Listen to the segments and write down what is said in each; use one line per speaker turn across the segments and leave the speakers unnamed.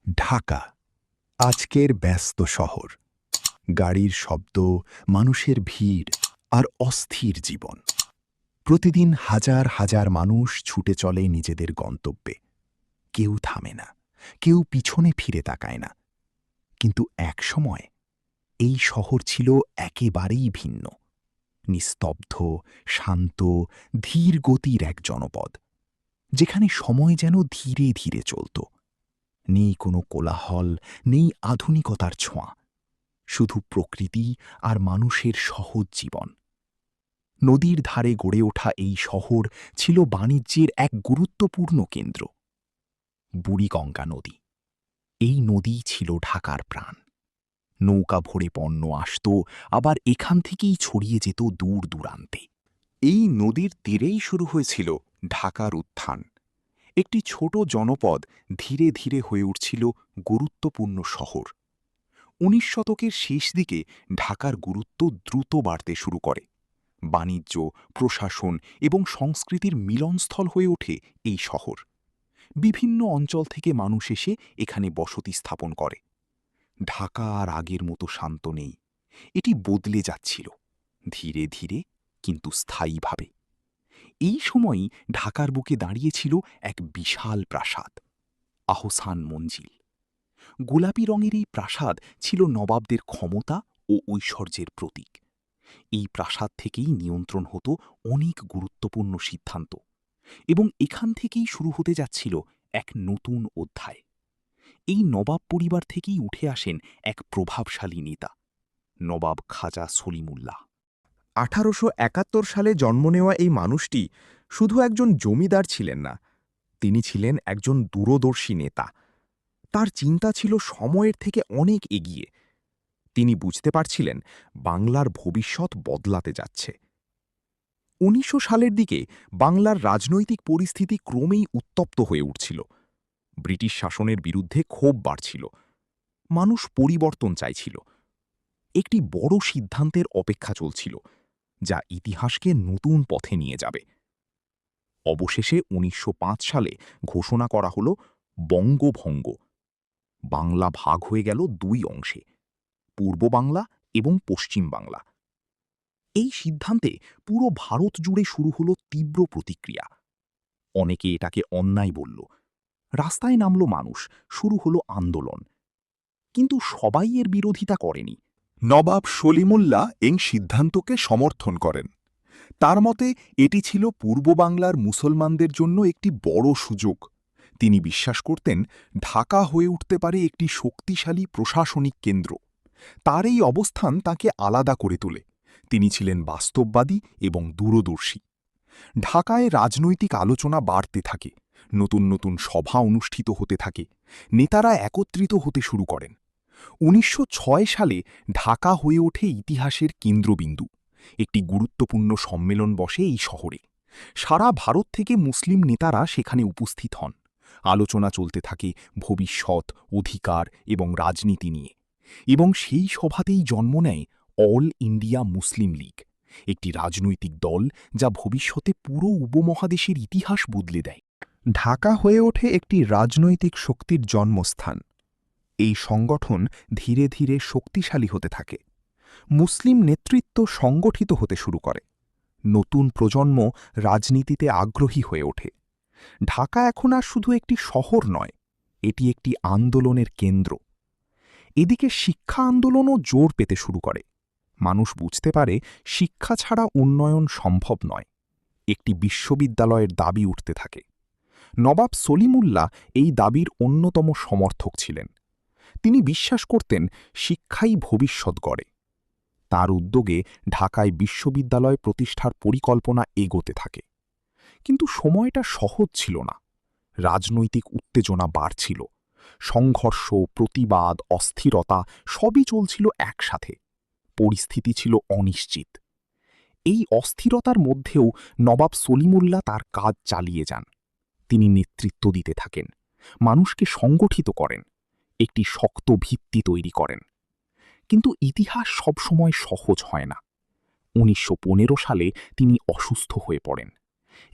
ঢাকা আজকের ব্যস্ত শহর। গাড়ির শব্দ, মানুষের ভিড় আর অস্থির জীবন। প্রতিদিন হাজার হাজার মানুষ ছুটে চলে নিজেদের গন্তব্যে। কেউ থামে না, কেউ পিছনে ফিরে তাকায় না। কিন্তু একসময় এই শহর ছিল একেবারেই ভিন্ন। নিস্তব্ধ, শান্ত, ধীর গতির এক জনপদ, যেখানে সময় যেন ধীরে ধীরে চলত। নেই কোনো কোলাহল, নেই আধুনিকতার ছোঁয়া, শুধু প্রকৃতি আর মানুষের সহজ জীবন। নদীর ধারে গড়ে ওঠা এই শহর ছিল বাণিজ্যের এক গুরুত্বপূর্ণ কেন্দ্র। বুড়িগঙ্গা নদী, এই নদী ছিল ঢাকার প্রাণ। নৌকা ভরে পণ্য আসত, আবার এখান থেকেই ছড়িয়ে যেত দূর দূরান্তে। এই নদীর তীরেই শুরু হয়েছিল ঢাকার উত্থান। একটি ছোট জনপদ ধীরে ধীরে হয়ে উঠছিল গুরুত্বপূর্ণ শহর। ১৯ শতকের শেষ দিকে ঢাকার গুরুত্ব দ্রুত বাড়তে শুরু করে। বাণিজ্য, প্রশাসন এবং সংস্কৃতির মিলনস্থল হয়ে ওঠে এই শহর। বিভিন্ন অঞ্চল থেকে মানুষ এসে এখানে বসতি স্থাপন করে। ঢাকা আর আগের মতো শান্ত নেই, এটি বদলে যাচ্ছিল, ধীরে ধীরে কিন্তু স্থায়ীভাবে। এই সময়ই ঢাকার বুকে দাঁড়িয়েছিল এক বিশাল প্রাসাদ, আহসান মঞ্জিল। গোলাপি রঙের এই প্রাসাদ ছিল নবাবদের ক্ষমতা ও ঐশ্বর্যের প্রতীক। এই প্রাসাদ থেকেই নিয়ন্ত্রণ হতো অনেক গুরুত্বপূর্ণ সিদ্ধান্ত, এবং এখান থেকেই শুরু হতে যাচ্ছিল এক নতুন অধ্যায়। এই নবাব পরিবার থেকেই উঠে আসেন এক প্রভাবশালী নেতা, নবাব খাজা সলিমুল্লাহ।
১৮৭১ সালে জন্ম নেওয়া এই মানুষটি শুধু একজন জমিদার ছিলেন না, তিনি ছিলেন একজন দূরদর্শী নেতা। তার চিন্তা ছিল সময়ের থেকে অনেক এগিয়ে। তিনি বুঝতে পারছিলেন বাংলার ভবিষ্যৎ বদলাতে যাচ্ছে। ১৯০০ সালের দিকে বাংলার রাজনৈতিক পরিস্থিতি ক্রমেই উত্তপ্ত হয়ে উঠছিল। ব্রিটিশ শাসনের বিরুদ্ধে ক্ষোভ বাড়ছিল। মানুষ পরিবর্তন চাইছিল। একটি বড় সিদ্ধান্তের অপেক্ষা চলছিল, যা ইতিহাসকে নতুন পথে নিয়ে যাবে। অবশেষে ১৯০৫ সালে ঘোষণা করা হল বঙ্গভঙ্গ। বাংলা ভাগ হয়ে গেল দুই অংশে, পূর্ব বাংলা এবং পশ্চিম বাংলা। এই সিদ্ধান্তে পুরো ভারত জুড়ে শুরু হল তীব্র প্রতিক্রিয়া। অনেকে এটাকে অন্যায় বলল, রাস্তায় নামল মানুষ, শুরু হল আন্দোলন। কিন্তু সবাই এর বিরোধিতা করেনি।
নবাব সলিমুল্লাহ এই সিদ্ধান্তকে সমর্থন করেন। তার মতে এটি ছিল পূর্ব বাংলার মুসলমানদের জন্য একটি বড় সুযোগ। তিনি বিশ্বাস করতেন ঢাকা হয়ে উঠতে পারে একটি শক্তিশালী প্রশাসনিক কেন্দ্র। তার এই অবস্থান তাকে আলাদা করে তোলে। তিনি ছিলেন বাস্তববাদী এবং দূরদর্শী। ঢাকায় রাজনৈতিক আলোচনা বাড়তে থাকে, নতুন নতুন সভা অনুষ্ঠিত হতে থাকে, নেতারা একত্রিত হতে শুরু করেন। ১৯০৬ সালে ঢাকা হয়ে ওঠে ইতিহাসের কেন্দ্রবিন্দু। একটি গুরুত্বপূর্ণ সম্মেলন বসে এই শহরে। সারা ভারত থেকে মুসলিম নেতারা সেখানে উপস্থিত হন। আলোচনা চলতে থাকে ভবিষ্যৎ, অধিকার এবং রাজনীতি নিয়ে। এবং সেই সভাতেই জন্ম নেয় অল ইন্ডিয়া মুসলিম লীগ, একটি রাজনৈতিক দল যা ভবিষ্যতে পুরো উপমহাদেশের ইতিহাস বদলে দেয়।
ঢাকা হয়ে ওঠে একটি রাজনৈতিক শক্তির জন্মস্থান। এই সংগঠন ধীরে ধীরে শক্তিশালী হতে থাকে। মুসলিম নেতৃত্ব সংগঠিত হতে শুরু করে। নতুন প্রজন্ম রাজনীতিতে আগ্রহী হয়ে ওঠে। ঢাকা এখন আর শুধু একটি শহর নয়, এটি একটি আন্দোলনের কেন্দ্র। এদিকে শিক্ষা আন্দোলনও জোর পেতে শুরু করে। মানুষ বুঝতে পারে শিক্ষা ছাড়া উন্নয়ন সম্ভব নয়। একটি বিশ্ববিদ্যালয়ের দাবি উঠতে থাকে। নবাব সলিমুল্লাহ এই দাবির অন্যতম সমর্থক ছিলেন। তিনি বিশ্বাস করতেন শিক্ষাই ভবিষ্যৎ গড়ে। তার উদ্যোগে ঢাকায় বিশ্ববিদ্যালয় প্রতিষ্ঠার পরিকল্পনা এগোতে থাকে। কিন্তু সময়টা সহজ ছিল না। রাজনৈতিক উত্তেজনা বাড়ছিল। সংঘর্ষ, প্রতিবাদ, অস্থিরতা সবই চলছিল একসাথে। পরিস্থিতি ছিল অনিশ্চিত। এই অস্থিরতার মধ্যেও নবাব সলিমুল্লাহ তার কাজ চালিয়ে যান। তিনি নেতৃত্ব দিতে থাকেন, মানুষকে সংগঠিত করেন, একটি শক্ত ভিত্তি তৈরি করেন। কিন্তু ইতিহাস সবসময় সহজ হয় না। ১৯১৫ সালে তিনি অসুস্থ হয়ে পড়েন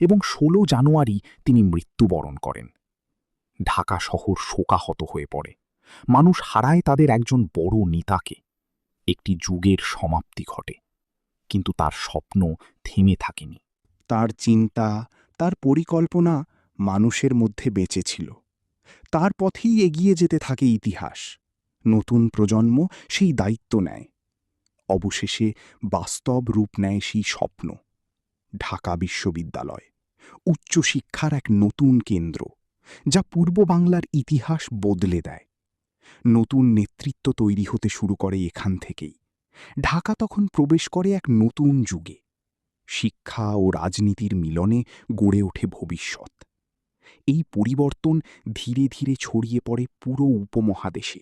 এবং ১৬ জানুয়ারি তিনি মৃত্যুবরণ করেন। ঢাকা শহর শোকাহত হয়ে পড়ে। মানুষ হারায় তাদের একজন বড় নেতাকে। একটি যুগের সমাপ্তি ঘটে, কিন্তু তার স্বপ্ন থেমে থাকেনি।
তার চিন্তা, তার পরিকল্পনা মানুষের মধ্যে বেঁচে ছিল। তার পথেই এগিয়ে যেতে থাকে ইতিহাস। নতুন প্রজন্ম সেই দায়িত্ব নেয়। অবশেষে বাস্তব রূপ নেয় সেই স্বপ্ন। ঢাকা বিশ্ববিদ্যালয়, উচ্চশিক্ষার এক নতুন কেন্দ্র, যা পূর্ব বাংলার ইতিহাস বদলে দেয়। নতুন নেতৃত্ব তৈরি হতে শুরু করে এখান থেকেই। ঢাকা তখন প্রবেশ করে এক নতুন যুগে। শিক্ষা ও রাজনীতির মিলনে গড়ে ওঠে ভবিষ্যৎ। এই পরিবর্তন ধীরে ধীরে ছড়িয়ে পড়ে পুরো উপমহাদেশে।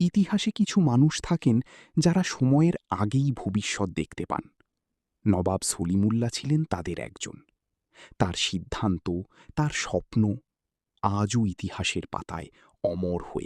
ইতিহাসে কিছু মানুষ থাকেন যারা সময়ের আগেই ভবিষ্যৎ দেখতে পান। নবাব সলিমুল্লাহ ছিলেন তাদের একজন। তার সিদ্ধান্ত, তার স্বপ্ন আজও ইতিহাসের পাতায় অমর হয়ে